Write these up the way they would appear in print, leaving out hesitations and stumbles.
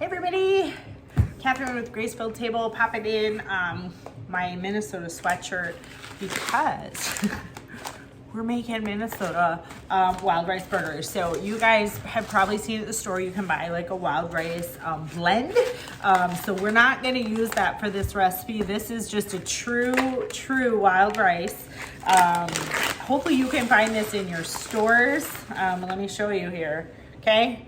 Hey everybody, Catherine with Graceful Table popping in my Minnesota sweatshirt because we're making Minnesota wild rice burgers. So you guys have probably seen at the store, you can buy like a wild rice blend. So we're not gonna use that for this recipe. This is just a true wild rice. Hopefully you can find this in your stores. Let me show you here, okay?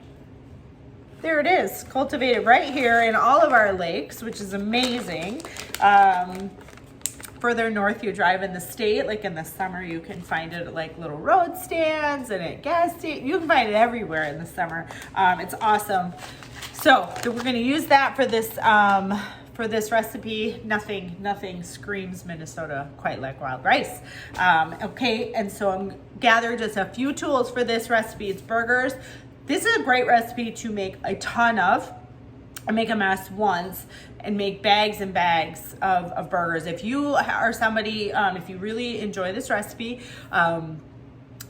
There it is, cultivated right here in all of our lakes, which is amazing. Further north you drive in the state, like in the summer, you can find it at like little road stands and at gas stations. You can find it everywhere in the summer. It's awesome. So we're gonna use that for this recipe. Nothing screams Minnesota quite like wild rice. Okay, and so I'm gathered just a few tools for this recipe. It's burgers. This is a great recipe to make a ton of and make a mess once and make bags and bags of burgers. If you are somebody, if you really enjoy this recipe, and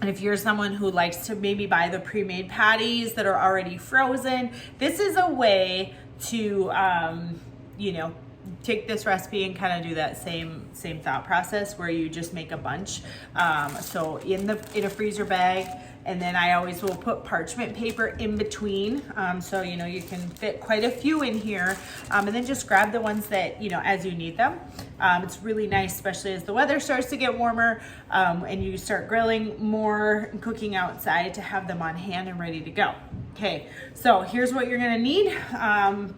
if you're someone who likes to maybe buy the pre-made patties that are already frozen, this is a way to, take this recipe and kind of do that same thought process where you just make a bunch. So in a freezer bag, and then I always will put parchment paper in between. So, you can fit quite a few in here. And then just grab the ones that, as you need them. It's really nice, especially as the weather starts to get warmer and you start grilling more and cooking outside, to have them on hand and ready to go. Okay, so here's what you're gonna need.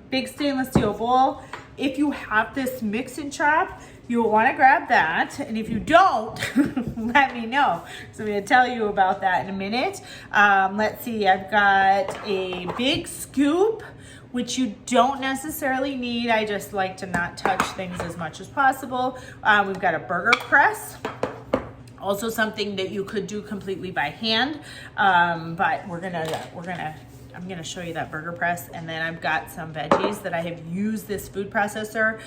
Big stainless steel bowl. If you have this mix and chop, you'll want to grab that. And if you don't, let me know. So I'm going to tell you about that in a minute. Let's see, I've got a big scoop, which you don't necessarily need. I just like to not touch things as much as possible. We've got a burger press. Also something that you could do completely by hand. But I'm gonna show you that burger press, and then I've got some veggies that I have used this food chopper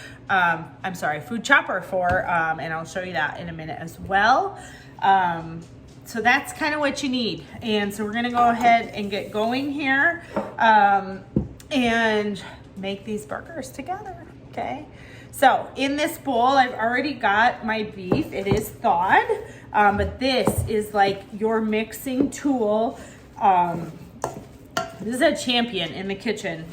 for, and I'll show you that in a minute as well. So that's kind of what you need. And so we're gonna go ahead and get going here and make these burgers together, okay? So in this bowl, I've already got my beef. It is thawed, but this is like your mixing tool. This is a champion in the kitchen.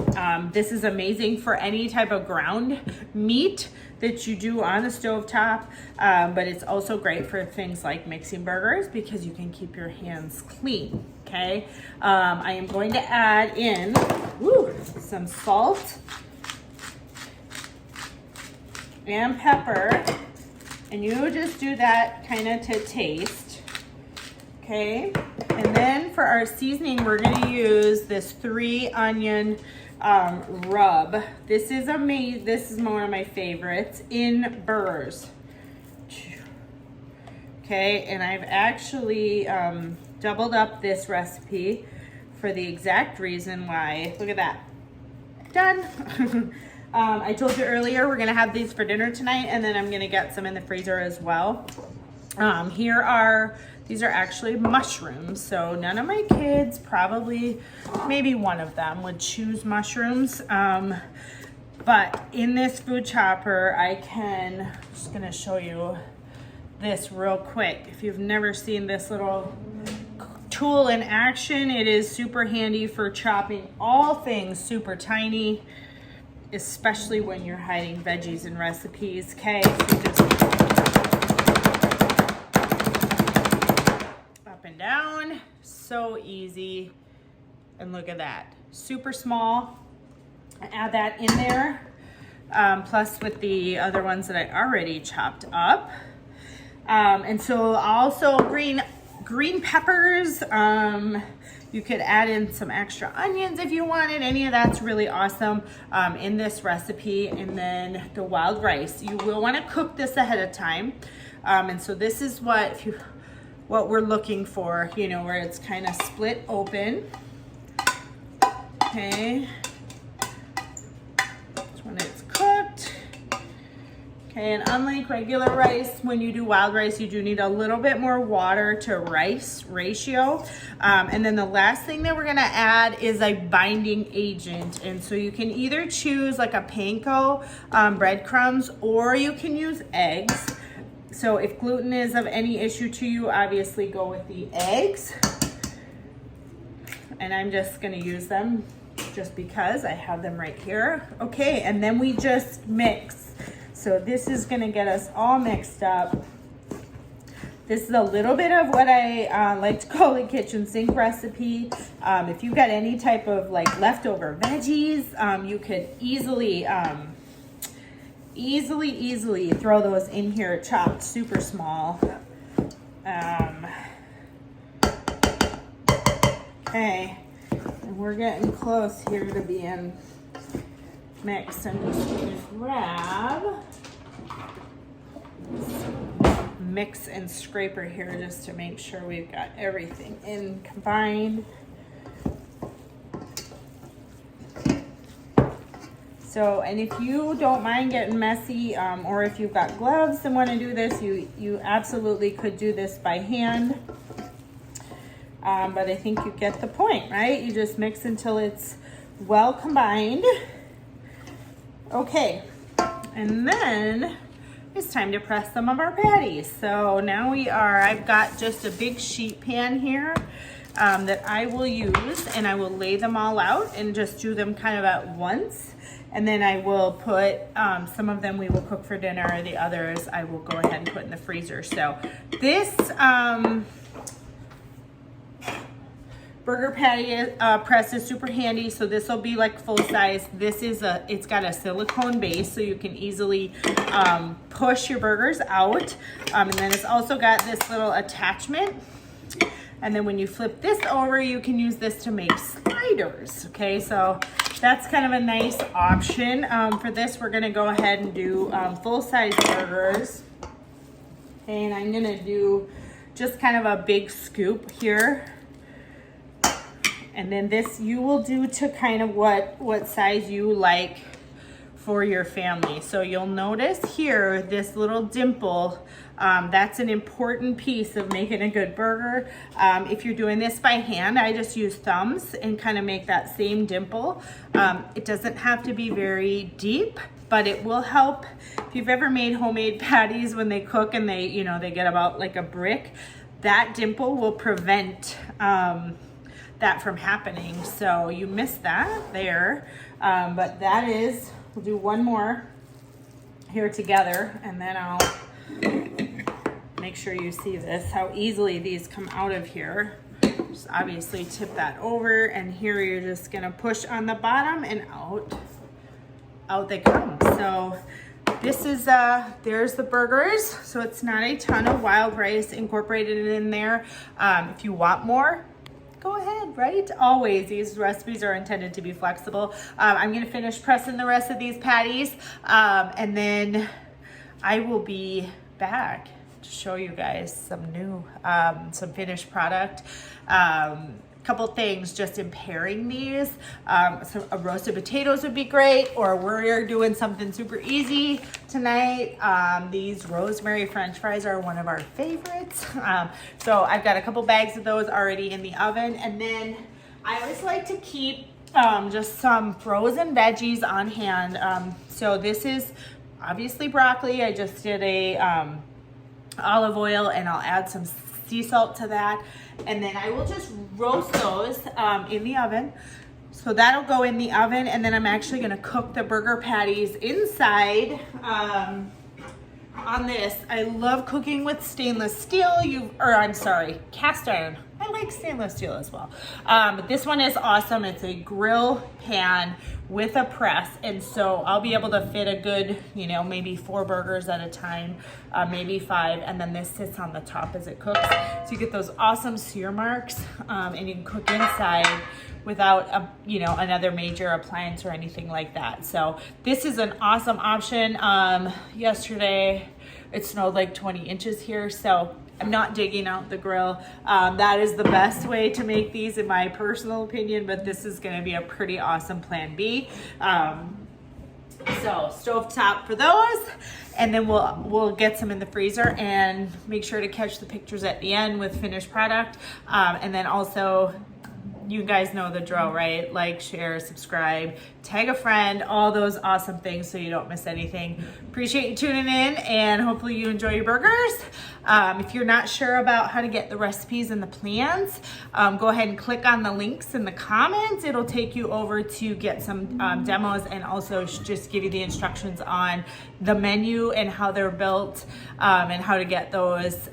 This is amazing for any type of ground meat that you do on the stovetop, but it's also great for things like mixing burgers because you can keep your hands clean, okay? I am going to add in some salt and pepper, and you just do that kind of to taste, okay? And then for our seasoning, we're gonna use this 3 onion rub. This is amazing. This is one of my favorites in burgers. Okay, and I've actually doubled up this recipe for the exact reason why. Look at that. Done. I told you earlier we're gonna have these for dinner tonight, and then I'm gonna get some in the freezer as well. These are actually mushrooms, so none of my kids, probably maybe one of them, would choose mushrooms. But in this food chopper, I'm just gonna show you this real quick. If you've never seen this little tool in action, it is super handy for chopping all things super tiny, especially when you're hiding veggies in recipes, okay? So just and down, so easy. And look at that, super small. Add that in there, plus with the other ones that I already chopped up. And so also green peppers. You could add in some extra onions if you wanted. Any of that's really awesome in this recipe. And then the wild rice, you will want to cook this ahead of time. And so this is what we're looking for, where it's kind of split open. Okay. When it's cooked. Okay, and unlike regular rice, when you do wild rice, you do need a little bit more water to rice ratio. And then the last thing that we're gonna add is a binding agent. And so you can either choose like a panko breadcrumbs, or you can use eggs. So if gluten is of any issue to you, obviously go with the eggs. And I'm just gonna use them just because I have them right here. Okay, and then we just mix. So this is gonna get us all mixed up. This is a little bit of what I like to call a kitchen sink recipe. If you've got any type of like leftover veggies, you could easily throw those in here chopped super small. Okay, and we're getting close here to being mixed. I'm just going to grab mix and scraper here just to make sure we've got everything in combined. So, and if you don't mind getting messy, or if you've got gloves and want to do this, you absolutely could do this by hand. But I think you get the point, right? You just mix until it's well combined. Okay, and then it's time to press some of our patties. So now I've got just a big sheet pan here that I will use, and I will lay them all out and just do them kind of at once. And then I will put, some of them we will cook for dinner, the others I will go ahead and put in the freezer. So this burger patty press is super handy. So this will be like full size. It's got a silicone base, so you can easily push your burgers out. And then it's also got this little attachment. And then when you flip this over, you can use this to make sliders. Okay, so that's kind of a nice option. For this, we're gonna go ahead and do full-size burgers. And I'm gonna do just kind of a big scoop here. And then this you will do to kind of what size you like for your family. So you'll notice here, this little dimple, that's an important piece of making a good burger. If you're doing this by hand, I just use thumbs and kind of make that same dimple. It doesn't have to be very deep, but it will help. If you've ever made homemade patties when they cook and they get about like a brick, that dimple will prevent that from happening. So you missed that there, but that is, we'll do one more here together, and then I'll make sure you see this, how easily these come out of here. Just obviously tip that over, and here you're just gonna push on the bottom and out they come. So this is, there's the burgers. So it's not a ton of wild rice incorporated in there. If you want more, go ahead, right? Always, these recipes are intended to be flexible. I'm gonna finish pressing the rest of these patties, and then I will be back to show you guys some new, some finished product. Couple things just in pairing these. So roasted potatoes would be great, or we're doing something super easy tonight. These rosemary French fries are one of our favorites. So I've got a couple bags of those already in the oven. And then I always like to keep just some frozen veggies on hand. So this is obviously broccoli. I just did a olive oil, and I'll add some sea salt to that, and then I will just roast those in the oven. So that'll go in the oven, and then I'm actually gonna cook the burger patties inside on this. I love cooking with stainless steel, cast iron. I like stainless steel as well. But this one is awesome. It's a grill pan with a press, and so I'll be able to fit a good, maybe 4 burgers at a time, maybe 5, and then this sits on the top as it cooks. So you get those awesome sear marks, and you can cook inside without another major appliance or anything like that. So this is an awesome option. Yesterday it snowed like 20 inches here, so I'm not digging out the grill. That is the best way to make these in my personal opinion, but this is gonna be a pretty awesome plan B. So stovetop for those, and then we'll get some in the freezer, and make sure to catch the pictures at the end with finished product. And then also, you guys know the drill, right? Like, share, subscribe, tag a friend, all those awesome things so you don't miss anything. Appreciate you tuning in, and hopefully you enjoy your burgers. If you're not sure about how to get the recipes and the plans, go ahead and click on the links in the comments. It'll take you over to get some demos, and also just give you the instructions on the menu and how they're built, and how to get those,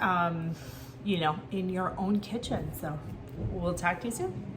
you know, in your own kitchen. So we'll talk to you soon.